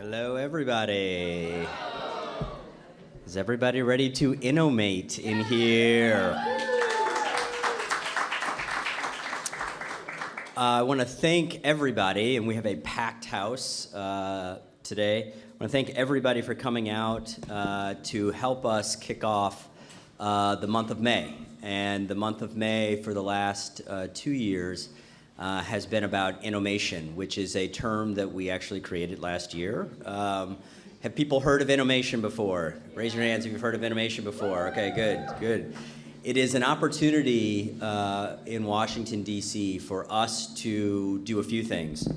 Hello, everybody. Is everybody ready to innomate in here? I want to thank everybody, and we have a packed house today. I want to thank everybody for coming out to help us kick off the month of May. And the month of May for the last 2 years has been about innoMAYtion, which is a term that we actually created last year. Have people heard of innoMAYtion before? Raise your hands if you've heard of innoMAYtion before. Okay, good. It is an opportunity in Washington, D.C. for us to do a few things.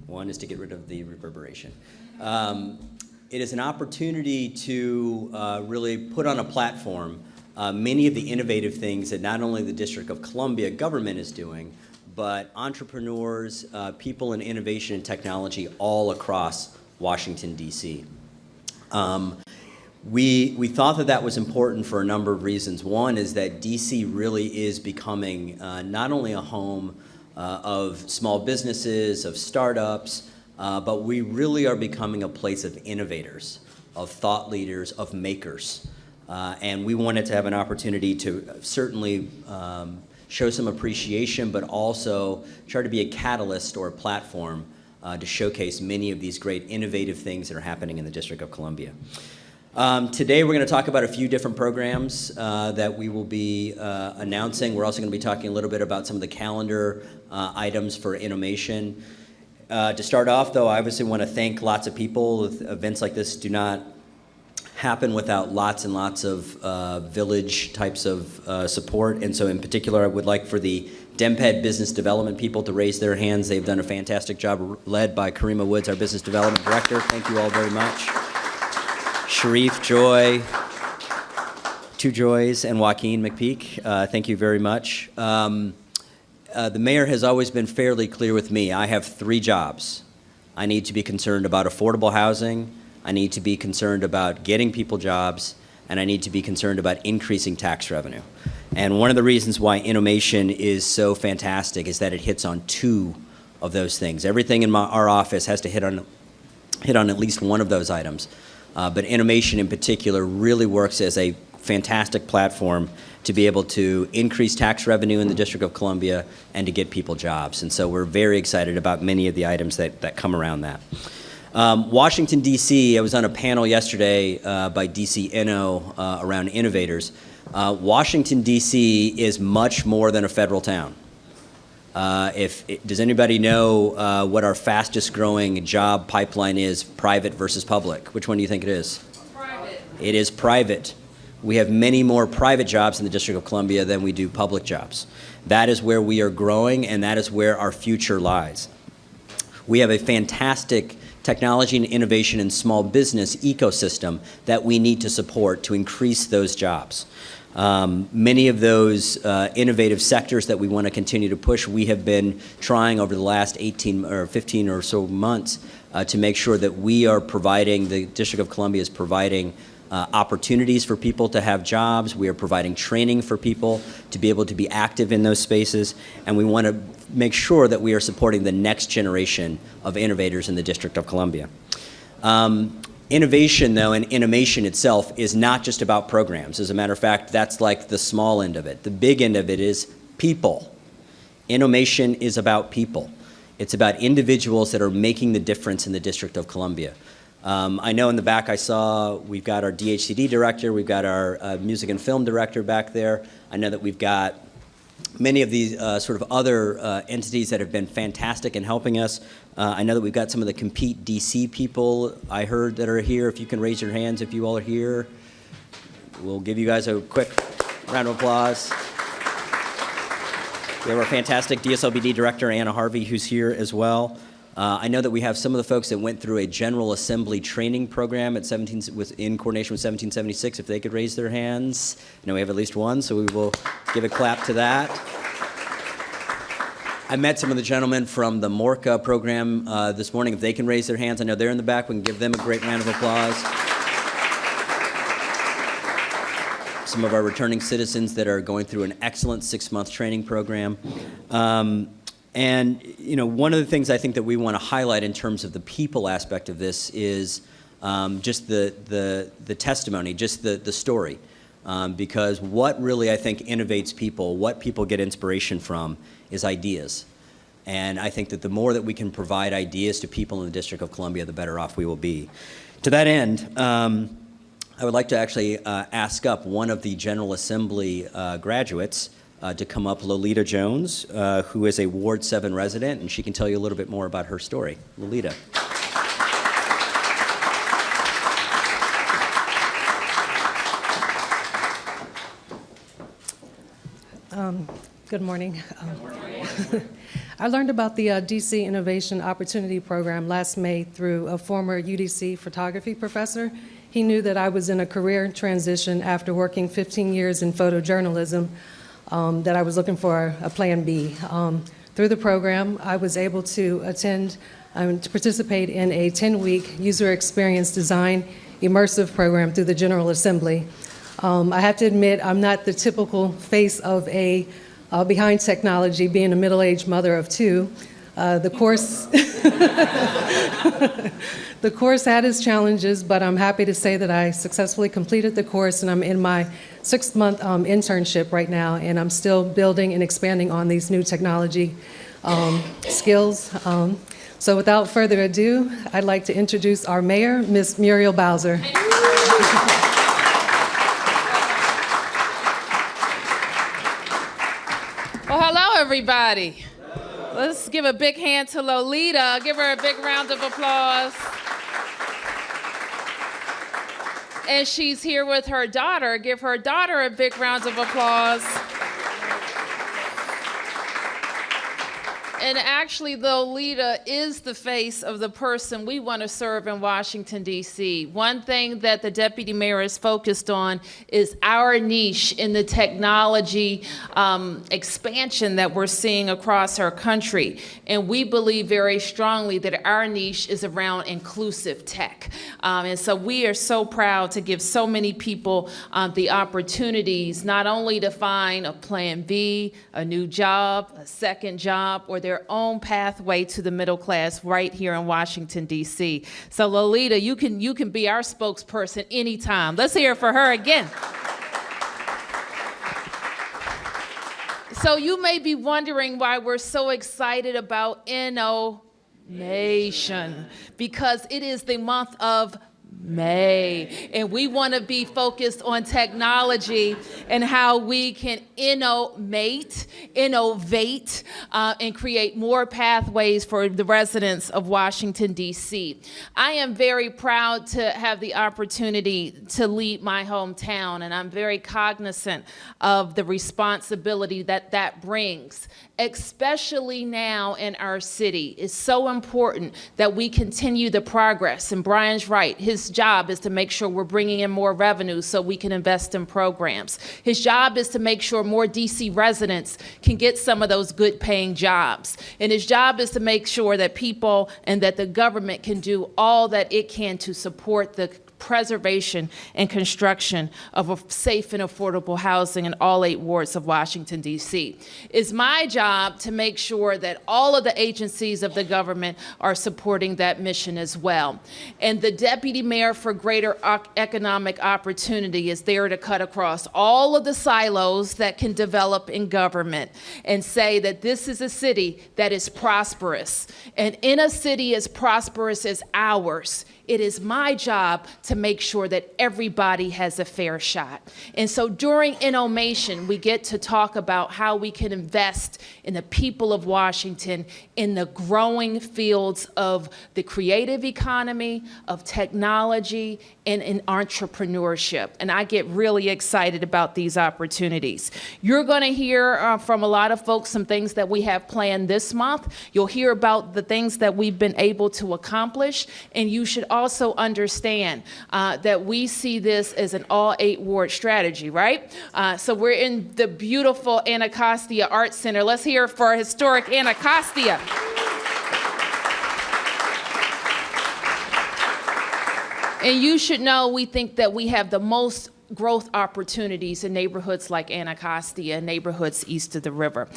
One is to get rid of the reverberation. It is an opportunity to really put on a platform many of the innovative things that not only the District of Columbia government is doing, but entrepreneurs, people in innovation and technology all across Washington, D.C. We thought that that was important for a number of reasons. One is that D.C. really is becoming not only a home of small businesses, of startups, but we really are becoming a place of innovators, of thought leaders, of makers. And we wanted to have an opportunity to certainly show some appreciation, but also try to be a catalyst or a platform to showcase many of these great innovative things that are happening in the District of Columbia. Today we're going to talk about a few different programs that we will be announcing. We're also going to be talking a little bit about some of the calendar items for innoMAYtion. To start off, though, I obviously want to thank lots of people. Events like this do not happen without lots and lots of village types of support. And so in particular, I would like for the DMPED business development people to raise their hands. They've done a fantastic job, led by Karima Woods, our business development director. Thank you all very much. Sharif, Joy, two Joys, and Joaquin McPeak, thank you very much. The mayor has always been fairly clear with me. I have 3 jobs. I need to be concerned about affordable housing, I need to be concerned about getting people jobs, and I need to be concerned about increasing tax revenue. And one of the reasons why innoMAYtion is so fantastic is that it hits on 2 of those things. Everything in our office has to hit on at least one of those items. But innoMAYtion in particular really works as a fantastic platform to be able to increase tax revenue in the District of Columbia and to get people jobs. And so we're very excited about many of the items that come around that. Washington, D.C., I was on a panel yesterday by DC Inno around innovators. Washington, D.C. is much more than a federal town. Does anybody know what our fastest growing job pipeline is, private versus public? Which one do you think it is? Private. It is private. We have many more private jobs in the District of Columbia than we do public jobs. That is where we are growing, and that is where our future lies. We have a fantastic technology and innovation and small business ecosystem that we need to support to increase those jobs. Many of those innovative sectors that we want to continue to push, we have been trying over the last 18 or 15 or so months to make sure that we are providing, the District of Columbia is providing opportunities for people to have jobs. We are providing training for people to be able to be active in those spaces, and we want to make sure that we are supporting the next generation of innovators in the District of Columbia. Innovation, though, and innoMAYtion itself is not just about programs. As a matter of fact, that's like the small end of it. The big end of it is people. innoMAYtion is about people. It's about individuals that are making the difference in the District of Columbia. I know in the back I saw we've got our DHCD director, we've got our music and film director back there. I know that we've got many of these sort of other entities that have been fantastic in helping us. I know that we've got some of the Compete DC people I heard that are here. If you can raise your hands if you all are here. We'll give you guys a quick round of applause. We have our fantastic DSLBD director, Anna Harvey, who's here as well. I know that we have some of the folks that went through a General Assembly training program at in coordination with 1776. If they could raise their hands. I know we have at least one, so we will give a clap to that. I met some of the gentlemen from the MORCA program this morning. If they can raise their hands, I know they're in the back. We can give them a great round of applause. Some of our returning citizens that are going through an excellent 6-month training program. And one of the things I think that we want to highlight in terms of the people aspect of this is just the testimony, just the story. Because what really I think innovates people, what people get inspiration from, is ideas. And I think that the more that we can provide ideas to people in the District of Columbia, the better off we will be. To that end, I would like to actually ask up one of the General Assembly graduates to come up, Lolita Jones, who is a Ward 7 resident, and she can tell you a little bit more about her story. Lolita. Good morning. I learned about the DC Innovation Opportunity Program last May through a former UDC photography professor. He knew that I was in a career transition after working 15 years in photojournalism, that I was looking for a plan B. Through the program, I was able to attend to participate in a 10-week user experience design immersive program through the General Assembly. I have to admit, I'm not the typical face of a behind technology, being a middle-aged mother of two. The course had its challenges, but I'm happy to say that I successfully completed the course, and I'm in my 6th-month internship right now, and I'm still building and expanding on these new technology skills. So without further ado, I'd like to introduce our mayor, Ms. Muriel Bowser. Well, hello, everybody. Let's give a big hand to Lolita. Give her a big round of applause. And she's here with her daughter. Give her daughter a big round of applause. And actually, Lolita is the face of the person we want to serve in Washington, D.C. One thing that the deputy mayor is focused on is our niche in the technology expansion that we're seeing across our country. And we believe very strongly that our niche is around inclusive tech. And so we are so proud to give so many people the opportunities not only to find a plan B, a new job, a second job, or their own pathway to the middle class right here in Washington, D.C. So Lolita, you can be our spokesperson anytime. Let's hear it for her again. So you may be wondering why we're so excited about innoMAYtion, because it is the month of May, and we want to be focused on technology and how we can innovate, and create more pathways for the residents of Washington, D.C. I am very proud to have the opportunity to lead my hometown, and I'm very cognizant of the responsibility that that brings, especially now in our city. It's so important that we continue the progress, and Brian's right. His job is to make sure we're bringing in more revenue so we can invest in programs. His job is to make sure more DC residents can get some of those good paying jobs. And his job is to make sure that people and that the government can do all that it can to support the preservation and construction of a safe and affordable housing in all 8 wards of Washington, D.C. It's my job to make sure that all of the agencies of the government are supporting that mission as well. And the Deputy Mayor for Greater Economic Opportunity is there to cut across all of the silos that can develop in government and say that this is a city that is prosperous. And in a city as prosperous as ours, it is my job to make sure that everybody has a fair shot. And so during innoMAYtion, we get to talk about how we can invest in the people of Washington in the growing fields of the creative economy, of technology, and in entrepreneurship. And I get really excited about these opportunities. You're going to hear from a lot of folks some things that we have planned this month. You'll hear about the things that we've been able to accomplish, and you should also understand that we see this as an all 8 ward strategy, right? So we're in the beautiful Anacostia Art Center. Let's hear for historic Anacostia. And you should know we think that we have the most growth opportunities in neighborhoods like Anacostia and neighborhoods east of the river.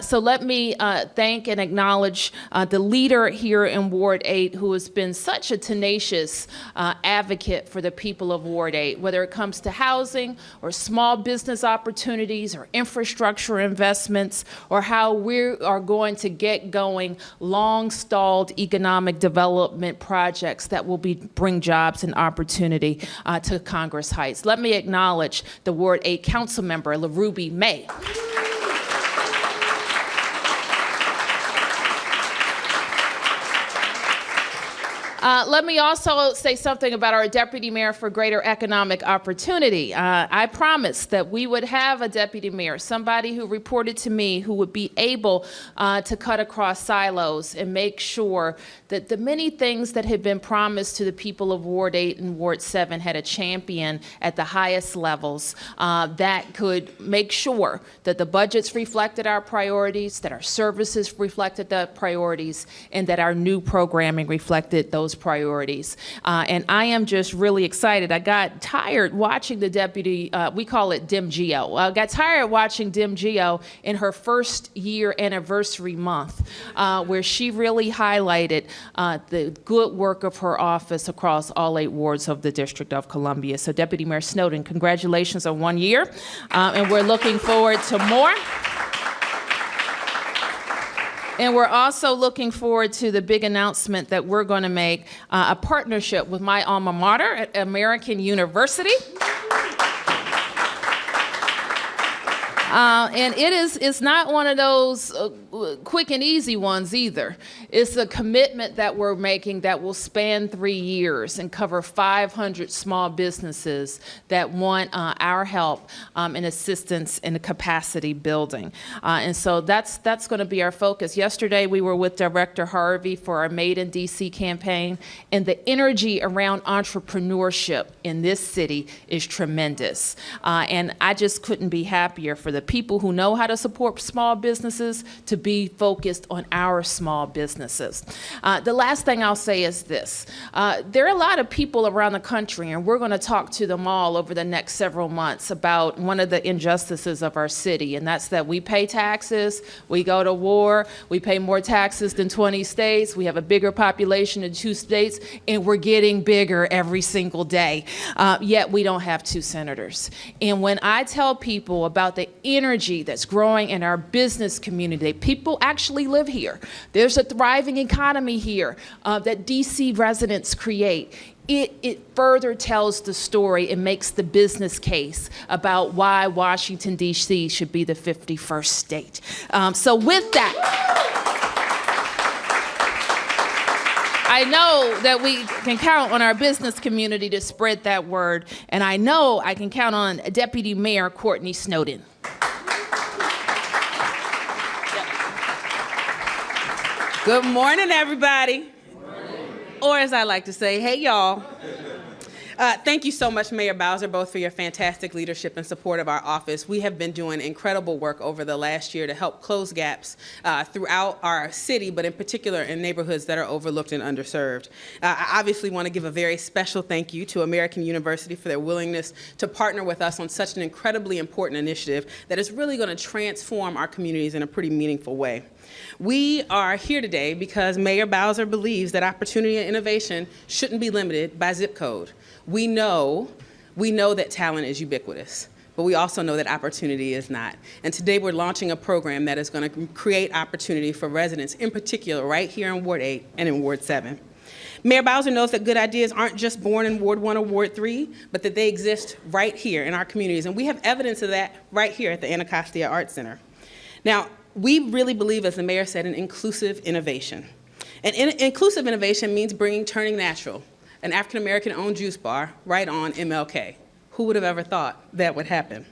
So let me thank and acknowledge the leader here in Ward 8 who has been such a tenacious advocate for the people of Ward 8, whether it comes to housing or small business opportunities or infrastructure investments or how we are going to get going long-stalled economic development projects that will bring jobs and opportunity to Congress Heights. Let me acknowledge the Ward 8 Council member, LaRuby May. Let me also say something about our deputy mayor for greater economic opportunity. I promised that we would have a deputy mayor, somebody who reported to me who would be able to cut across silos and make sure that the many things that had been promised to the people of Ward 8 and Ward 7 had a champion at the highest levels that could make sure that the budgets reflected our priorities, that our services reflected the priorities, and that our new programming reflected those priorities. And I am just really excited. I got tired watching the deputy, we call it Dim Geo. I got tired watching Dim Geo in her first year anniversary month, where she really highlighted the good work of her office across all 8 wards of the District of Columbia. So Deputy Mayor Snowden, congratulations on 1 year, and we're looking forward to more. And we're also looking forward to the big announcement that we're going to make, a partnership with my alma mater at American University. And it's not one of those quick and easy ones either. It's a commitment that we're making that will span 3 years and cover 500 small businesses that want our help and assistance in the capacity building. And so that's going to be our focus. Yesterday we were with Director Harvey for our Made in DC campaign, and the energy around entrepreneurship in this city is tremendous. And I just couldn't be happier for the people who know how to support small businesses to be focused on our small businesses. The last thing I'll say is this. There are a lot of people around the country, and we're going to talk to them all over the next several months about one of the injustices of our city, and that's that we pay taxes, we go to war, we pay more taxes than 20 states, we have a bigger population in 2 states, and we're getting bigger every single day, yet we don't have 2 senators. And when I tell people about the energy that's growing in our business community, people actually live here. There's a thriving economy here that DC residents create. It further tells the story and makes the business case about why Washington, D.C. should be the 51st state. So with that, I know that we can count on our business community to spread that word, and I know I can count on Deputy Mayor Courtney Snowden. Good morning, everybody. Good morning. Or as I like to say, hey, y'all. Thank you so much, Mayor Bowser, both for your fantastic leadership and support of our office. We have been doing incredible work over the last year to help close gaps throughout our city, but in particular in neighborhoods that are overlooked and underserved. I obviously want to give a very special thank you to American University for their willingness to partner with us on such an incredibly important initiative that is really going to transform our communities in a pretty meaningful way. We are here today because Mayor Bowser believes that opportunity and innovation shouldn't be limited by zip code. We know that talent is ubiquitous, but we also know that opportunity is not. And today we're launching a program that is going to create opportunity for residents, in particular right here in Ward 8 and in Ward 7. Mayor Bowser knows that good ideas aren't just born in Ward 1 or Ward 3, but that they exist right here in our communities. And we have evidence of that right here at the Anacostia Arts Center. Now, we really believe, as the mayor said, in inclusive innovation. And inclusive innovation means turning natural, an African-American owned juice bar, right on MLK. Who would have ever thought that would happen?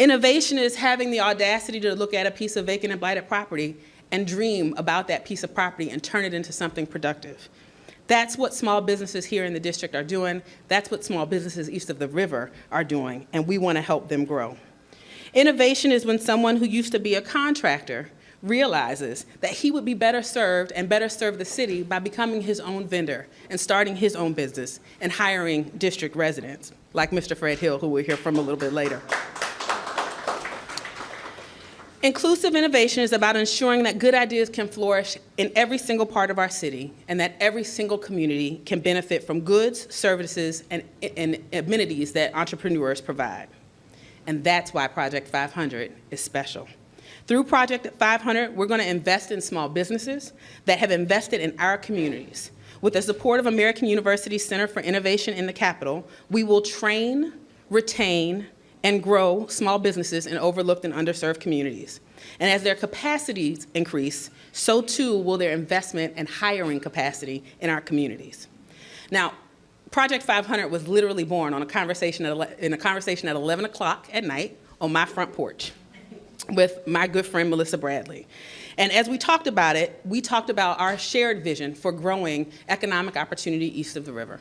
Innovation is having the audacity to look at a piece of vacant and blighted property and dream about that piece of property and turn it into something productive. That's what small businesses here in the district are doing. That's what small businesses east of the river are doing, and we want to help them grow. Innovation is when someone who used to be a contractor realizes that he would be better served and better serve the city by becoming his own vendor and starting his own business and hiring district residents. like Mr. Fred Hill, who we'll hear from a little bit later. Inclusive innovation is about ensuring that good ideas can flourish in every single part of our city and that every single community can benefit from goods, services, and amenities that entrepreneurs provide. And that's why Project 500 is special. Through Project 500, we're going to invest in small businesses that have invested in our communities. With the support of American University's Center for Innovation in the Capitol, we will train, retain, and grow small businesses in overlooked and underserved communities. And as their capacities increase, so too will their investment and hiring capacity in our communities. Now, Project 500 was literally born on in a conversation at 11 o'clock at night on my front porch with my good friend Melissa Bradley. And as we talked about it, we talked about our shared vision for growing economic opportunity east of the river.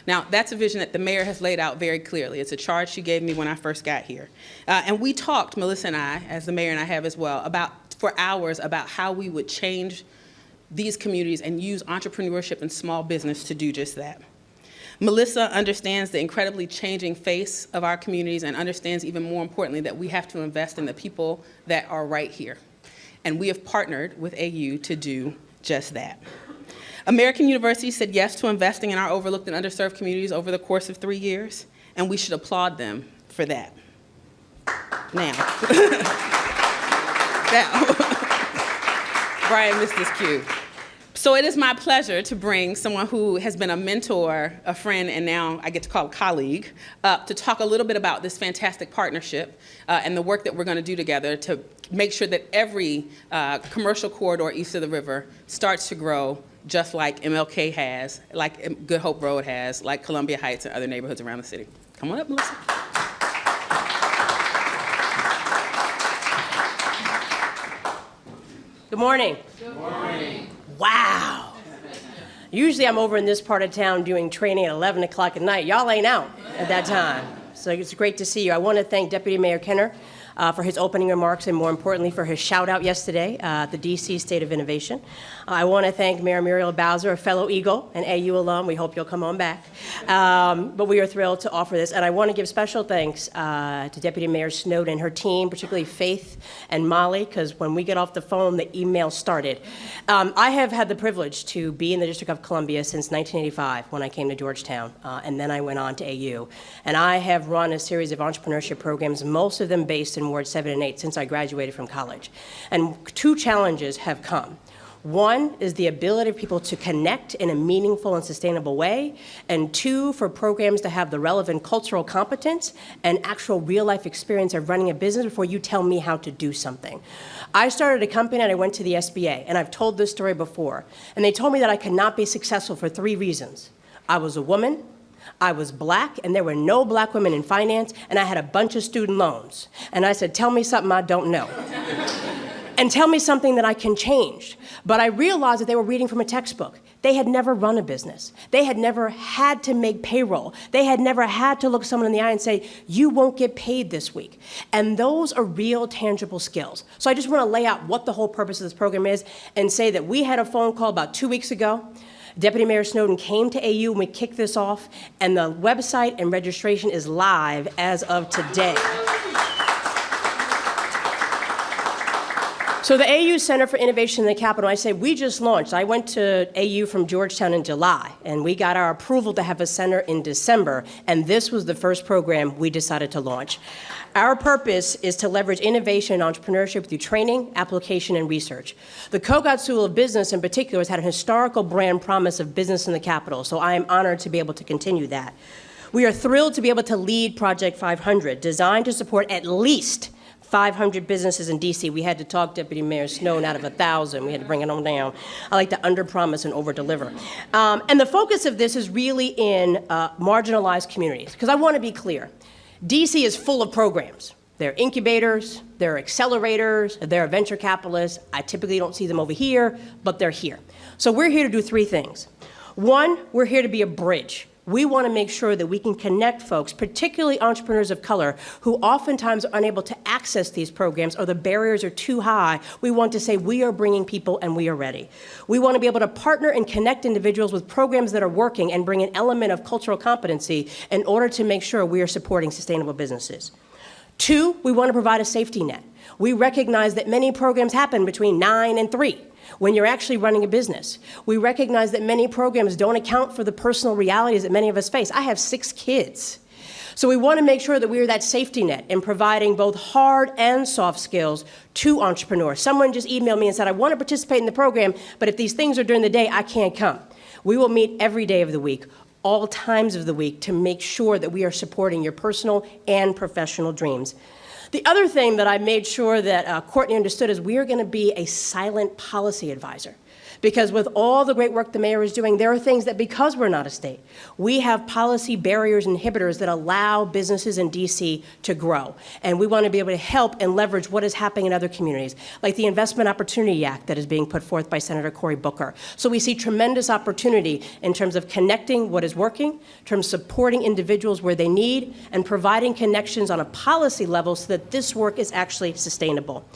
Now, that's a vision that the mayor has laid out very clearly. It's a charge she gave me when I first got here. And we talked, Melissa and I, as the mayor and I have as well, for hours about how we would change these communities and use entrepreneurship and small business to do just that. Melissa understands the incredibly changing face of our communities and understands even more importantly that we have to invest in the people that are right here. And we have partnered with AU to do just that. American University said yes to investing in our overlooked and underserved communities over the course of 3 years, and we should applaud them for that. Now, Brian missed this cue. So it is my pleasure to bring someone who has been a mentor, a friend, and now I get to call a colleague, to talk a little bit about this fantastic partnership and the work that we're going to do together to make sure that every commercial corridor east of the river starts to grow just like MLK has, like Good Hope Road has, like Columbia Heights and other neighborhoods around the city. Come on up, Melissa. Good morning. Good morning. Wow. Usually I'm over in this part of town doing training at 11 o'clock at night. Y'all ain't out at that time. So it's great to see you. I want to thank Deputy Mayor Kenner for his opening remarks and more importantly for his shout out yesterday at the DC State of Innovation. I want to thank Mayor Muriel Bowser, a fellow Eagle and AU alum. We hope you'll come on back. But we are thrilled to offer this. And I want to give special thanks to Deputy Mayor Snowden and her team, particularly Faith and Molly, because when we get off the phone, the email started. I have had the privilege to be in the District of Columbia since 1985 when I came to Georgetown, and then I went on to AU. And I have run a series of entrepreneurship programs, most of them based in Ward 7 and 8 since I graduated from college. And two challenges have come. One is the ability of people to connect in a meaningful and sustainable way, and two, for programs to have the relevant cultural competence and actual real-life experience of running a business before you tell me how to do something. I started a company and I went to the SBA, and I've told this story before, and they told me that I could not be successful for 3 reasons. I was a woman, I was black, and there were no black women in finance, and I had a bunch of student loans. And I said, tell me something I don't know. And tell me something that I can change. But I realized that they were reading from a textbook. They had never run a business. They had never had to make payroll. They had never had to look someone in the eye and say, you won't get paid this week. And those are real, tangible skills. So I just want to lay out what the whole purpose of this program is and say that we had a phone call about 2 weeks ago. Deputy Mayor Snowden came to AU and we kicked this off, and the website and registration is live as of today. So the AU Center for Innovation in the Capitol, I say we just launched. I went to AU from Georgetown in July, and we got our approval to have a center in December, and this was the first program we decided to launch. Our purpose is to leverage innovation and entrepreneurship through training, application, and research. The Kogat School of Business in particular has had a historical brand promise of business in the Capitol, so I am honored to be able to continue that. We are thrilled to be able to lead Project 500, designed to support at least 500 businesses in DC. We had to talk Deputy Mayor Snowden out of 1,000. We had to bring it on down. I like to underpromise and overdeliver. And the focus of this is really in marginalized communities, because I want to be clear. DC is full of programs. There are incubators, there are accelerators, there are venture capitalists. I typically don't see them over here, but they're here. So we're here to do 3 things. One, we're here to be a bridge We want to make sure that we can connect folks, particularly entrepreneurs of color, who oftentimes are unable to access these programs or the barriers are too high. We want to say we are bringing people and we are ready. We want to be able to partner and connect individuals with programs that are working and bring an element of cultural competency in order to make sure we are supporting sustainable businesses. 2, we want to provide a safety net. We recognize that many programs happen between 9 and 3. When you're actually running a business. We recognize that many programs don't account for the personal realities that many of us face. I have 6 kids. So we want to make sure that we are that safety net in providing both hard and soft skills to entrepreneurs. Someone just emailed me and said, I want to participate in the program, but if these things are during the day, I can't come. We will meet every day of the week, all times of the week, to make sure that we are supporting your personal and professional dreams. The other thing that I made sure that Courtney understood is we are going to be a silent policy advisor. Because with all the great work the mayor is doing, there are things that because we're not a state, we have policy barriers and inhibitors that allow businesses in DC to grow. And we want to be able to help and leverage what is happening in other communities, like the Investment Opportunity Act that is being put forth by Senator Cory Booker. So we see tremendous opportunity in terms of connecting what is working, in terms of supporting individuals where they need, and providing connections on a policy level so that this work is actually sustainable.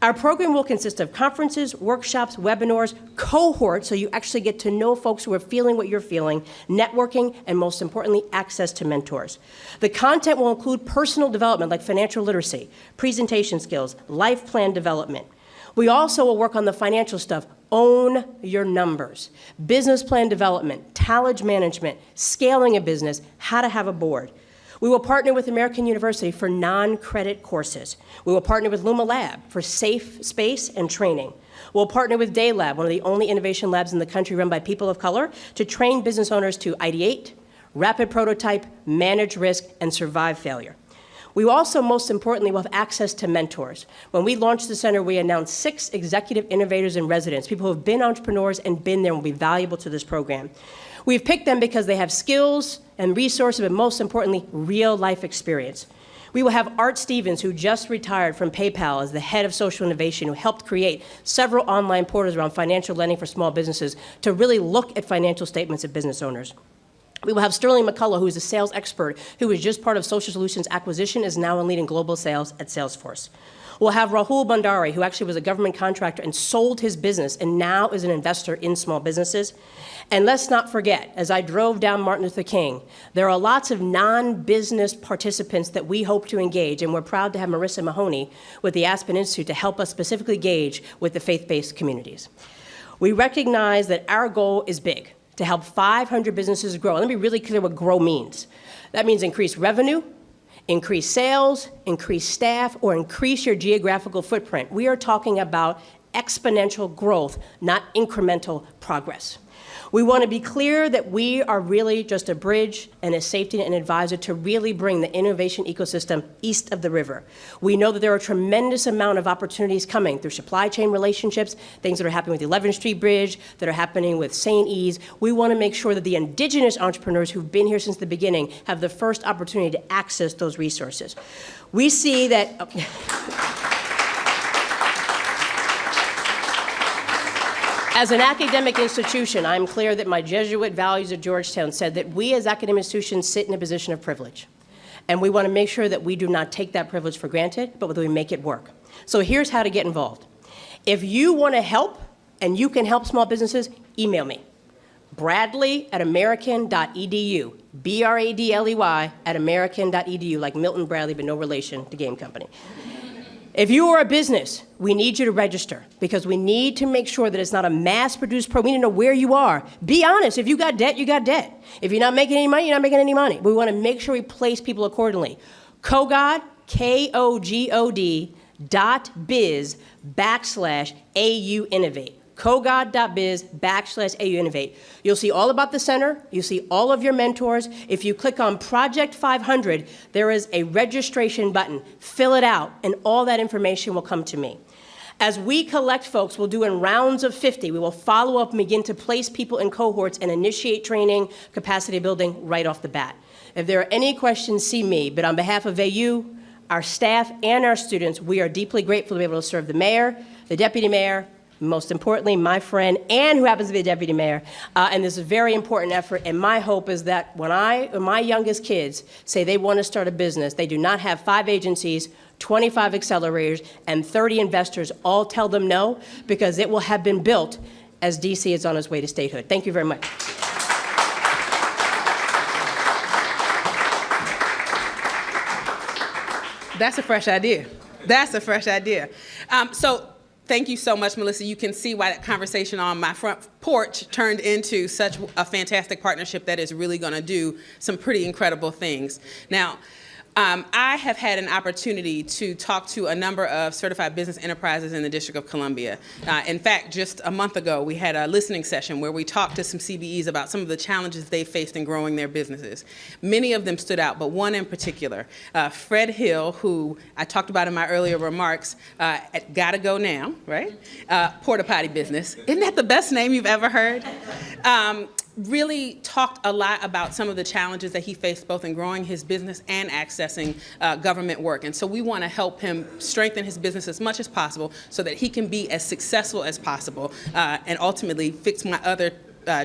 Our program will consist of conferences, workshops, webinars, cohorts, so you actually get to know folks who are feeling what you're feeling, networking, and most importantly, access to mentors. The content will include personal development like financial literacy, presentation skills, life plan development. We also will work on the financial stuff. Own your numbers, business plan development, talent management, scaling a business, how to have a board. We will partner with American University for non-credit courses. We will partner with Luma Lab for safe space and training. We'll partner with Day Lab, one of the only innovation labs in the country run by people of color, to train business owners to ideate, rapid prototype, manage risk, and survive failure. We also, most importantly, will have access to mentors. When we launched the center, we announced 6 executive innovators and residents, people who have been entrepreneurs and been there and will be valuable to this program. We've picked them because they have skills and resources, but most importantly, real life experience. We will have Art Stevens, who just retired from PayPal as the head of social innovation, who helped create several online portals around financial lending for small businesses to really look at financial statements of business owners. We will have Sterling McCullough, who is a sales expert, who was just part of Social Solutions acquisition, is now in leading global sales at Salesforce. We'll have Rahul Bhandari, who actually was a government contractor and sold his business and now is an investor in small businesses. And let's not forget, as I drove down Martin Luther King, there are lots of non-business participants that we hope to engage, and we're proud to have Marissa Mahoney with the Aspen Institute to help us specifically engage with the faith-based communities. We recognize that our goal is big, to help 500 businesses grow. Let me be really clear what grow means. That means increase revenue, increase sales, increase staff, or increase your geographical footprint. We are talking about exponential growth, not incremental progress. We want to be clear that we are really just a bridge and a safety net and advisor to really bring the innovation ecosystem east of the river. We know that there are a tremendous amount of opportunities coming through supply chain relationships, things that are happening with the 11th Street Bridge, that are happening with St. E's. We want to make sure that the indigenous entrepreneurs who've been here since the beginning have the first opportunity to access those resources. We see that... As an academic institution, I'm clear that my Jesuit values at Georgetown said that we as academic institutions sit in a position of privilege. And we want to make sure that we do not take that privilege for granted, but that we make it work. So here's how to get involved. If you want to help and you can help small businesses, email me. Bradley@american.edu. BRADLEY@american.edu, like Milton Bradley, but no relation to game company. If you are a business, we need you to register because we need to make sure that it's not a mass-produced program. We need to know where you are. Be honest. If you got debt, you got debt. If you're not making any money, you're not making any money. We want to make sure we place people accordingly. Kogod, KOGOD.biz/AU Innovate. Kogod.biz/AU Innovate. You'll see all about the center. You'll see all of your mentors. If you click on Project 500, there is a registration button. Fill it out, and all that information will come to me. As we collect folks, we'll do in rounds of 50. We will follow up and begin to place people in cohorts and initiate training, capacity building right off the bat. If there are any questions, see me. But on behalf of AU, our staff, and our students, we are deeply grateful to be able to serve the mayor, the deputy mayor, most importantly, my friend, and who happens to be a deputy mayor. And this is a very important effort, and my hope is that when my youngest kids say they want to start a business, they do not have 5 agencies, 25 accelerators, and 30 investors all tell them no, because it will have been built as D.C. is on its way to statehood. Thank you very much. That's a fresh idea. That's a fresh idea. So thank you so much, Melissa. You can see why that conversation on my front porch turned into such a fantastic partnership that is really going to do some pretty incredible things. Now, I have had an opportunity to talk to a number of certified business enterprises in the District of Columbia. In fact, just a month ago, we had a listening session where we talked to some CBEs about some of the challenges they faced in growing their businesses. Many of them stood out, but one in particular, Fred Hill, who I talked about in my earlier remarks, at Gotta Go Now, right? Porta potty business. Isn't that the best name you've ever heard? Really talked a lot about some of the challenges that he faced both in growing his business and accessing government work. And so we want to help him strengthen his business as much as possible so that he can be as successful as possible and ultimately fix my other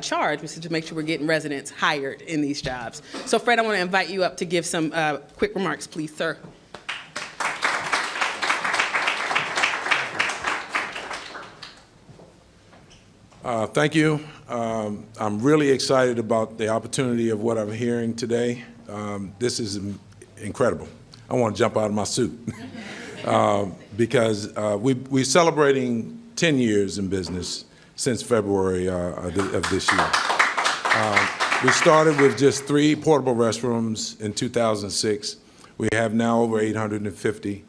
charge, which is to make sure we're getting residents hired in these jobs. So Fred, I want to invite you up to give some quick remarks, please, sir. Thank you. I'm really excited about the opportunity of what I'm hearing today. This is incredible. I want to jump out of my suit because we're celebrating 10 years in business since February of this year. We started with just 3 portable restrooms in 2006. We have now over 850.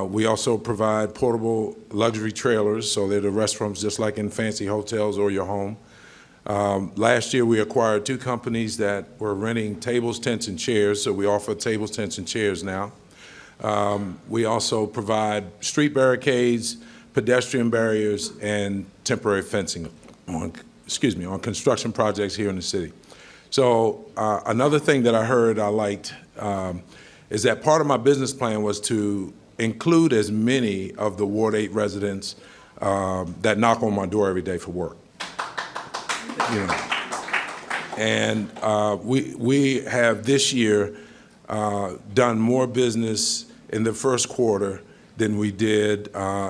We also provide portable luxury trailers, so they're the restrooms just like in fancy hotels or your home. Last year, we acquired 2 companies that were renting tables, tents, and chairs, so we offer tables, tents, and chairs now. We also provide street barricades, pedestrian barriers, and temporary fencing on construction projects here in the city. So another thing that I heard I liked is that part of my business plan was to include as many of the Ward 8 residents that knock on my door every day for work. You know. And we have this year done more business in the first quarter than we did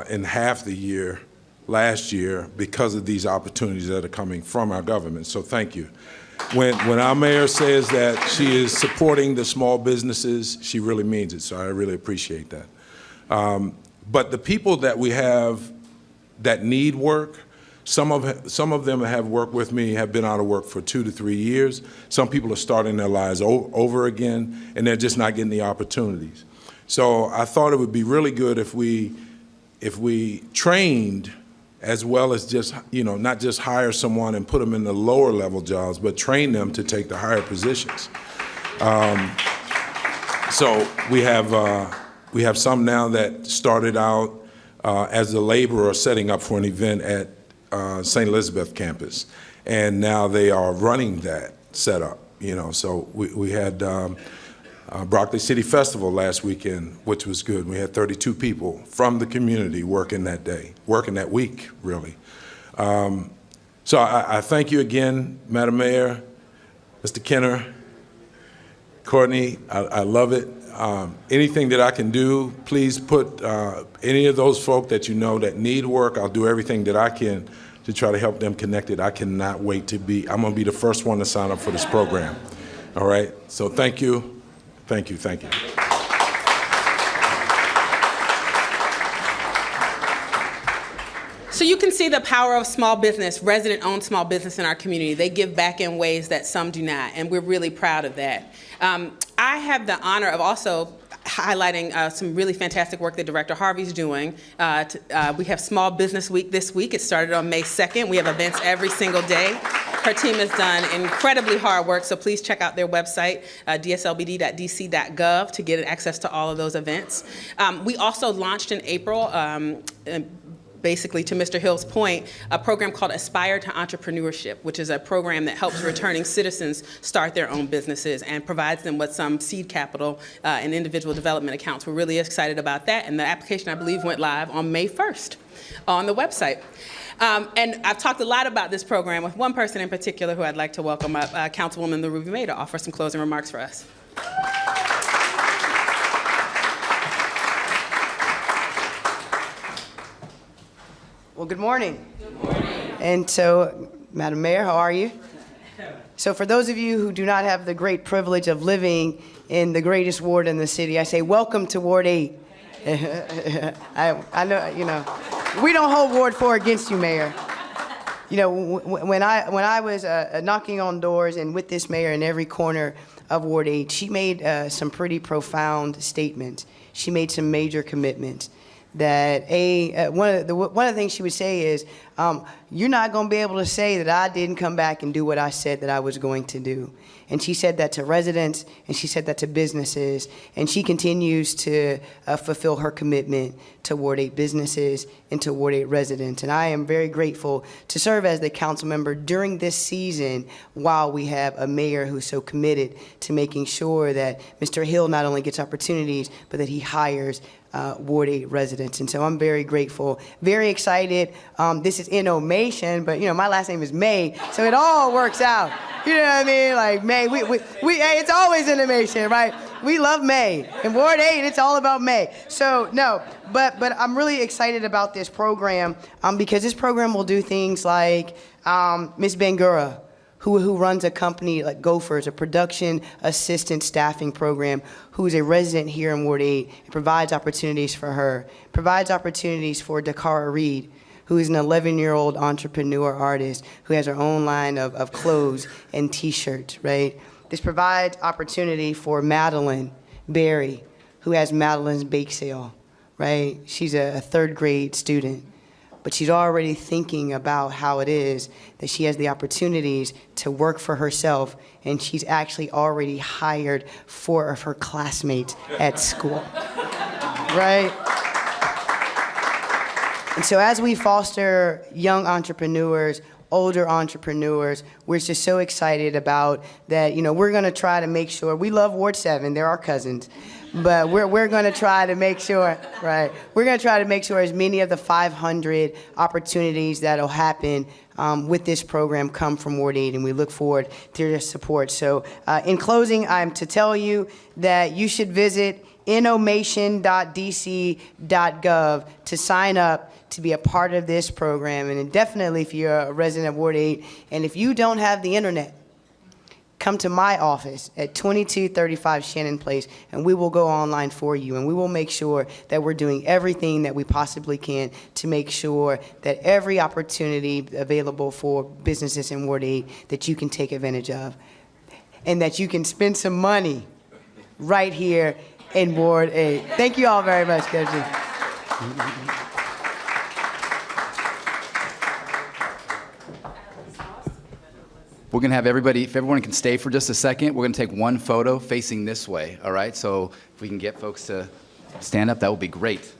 in half the year last year because of these opportunities that are coming from our government. So thank you. When our mayor says that she is supporting the small businesses, she really means it, so I really appreciate that. But the people that we have that need work, some of them have worked with me, have been out of work for 2 to 3 years. Some people are starting their lives over again, and they're just not getting the opportunities. So I thought it would be really good if we trained as well as just, not just hire someone and put them in the lower level jobs, but train them to take the higher positions. So we have some now that started out as a laborer setting up for an event at St. Elizabeth campus, and now they are running that setup. So we had Broccoli City Festival last weekend, which was good. We had 32 people from the community working that week, really. So I thank you again, Madam Mayor, Mr. Kenner, Courtney. I love it. Anything that I can do, please put any of those folk that you know that need work, I'll do everything that I can to try to help them connected. I cannot wait I'm going to be the first one to sign up for this program. All right? So thank you. Thank you. Thank you. So you can see the power of small business, resident-owned small business in our community. They give back in ways that some do not, and we're really proud of that. I have the honor of also highlighting some really fantastic work that Director Harvey's doing. We have Small Business Week this week. It started on May 2nd. We have events every single day. Her team has done incredibly hard work, so please check out their website, dslbd.dc.gov, to get access to all of those events. We also launched in April basically, to Mr. Hill's point, a program called Aspire to Entrepreneurship, which is a program that helps returning citizens start their own businesses and provides them with some seed capital and individual development accounts. We're really excited about that, and the application, I believe, went live on May 1st on the website. And I've talked a lot about this program with one person in particular who I'd like to welcome up, Councilwoman LaRue May, to offer some closing remarks for us. Well, good morning. Good morning. And so, Madam Mayor, how are you? So for those of you who do not have the great privilege of living in the greatest ward in the city, I say welcome to Ward 8. I know, you know, we don't hold Ward 4 against you, Mayor. You know, when I was knocking on doors and with this mayor in every corner of Ward 8, she made some pretty profound statements. She made some major commitments. That one of the things she would say is, you're not going to be able to say that I didn't come back and do what I said that I was going to do. And she said that to residents, and she said that to businesses, and she continues to fulfill her commitment to Ward 8 businesses and to Ward 8 residents. And I am very grateful to serve as the council member during this season while we have a mayor who's so committed to making sure that Mr. Hill not only gets opportunities, but that he hires Ward 8 residents. And so I'm very grateful, very excited. This is innoMAYtion, but you know, my last name is May, so it all works out. You know what I mean? Like May, hey, it's always innoMAYtion, right? We love May. In Ward 8, it's all about May. So no, but I'm really excited about this program because this program will do things like Ms. Bangura, who runs a company like Gophers, a production assistant staffing program, who's a resident here in Ward 8, and provides opportunities for her, provides opportunities for Dakara Reed, who is an 11-year-old entrepreneur artist who has her own line of clothes and T-shirts, right? This provides opportunity for Madeline Berry, who has Madeline's Bake Sale, right? She's a third grade student, but she's already thinking about how it is that she has the opportunities to work for herself, and she's actually already hired 4 of her classmates at school, right? And so as we foster young entrepreneurs, older entrepreneurs, we're just so excited about that. You know, we're going to try to make sure, we love Ward 7, they're our cousins, but we're going to try to make sure, right, we're going to try to make sure as many of the 500 opportunities that'll happen with this program come from Ward 8, and we look forward to your support. So in closing, I'm to tell you that you should visit innoMAYtion.dc.gov to sign up to be a part of this program. And definitely if you're a resident of Ward 8, and if you don't have the internet, come to my office at 2235 Shannon Place, and we will go online for you, and we will make sure that we're doing everything that we possibly can to make sure that every opportunity available for businesses in Ward 8 that you can take advantage of, and that you can spend some money right here in Ward 8. Thank you all very much, Coach. We're going to have everybody, if everyone can stay for just a second, we're going to take one photo facing this way, all right? So if we can get folks to stand up, that would be great.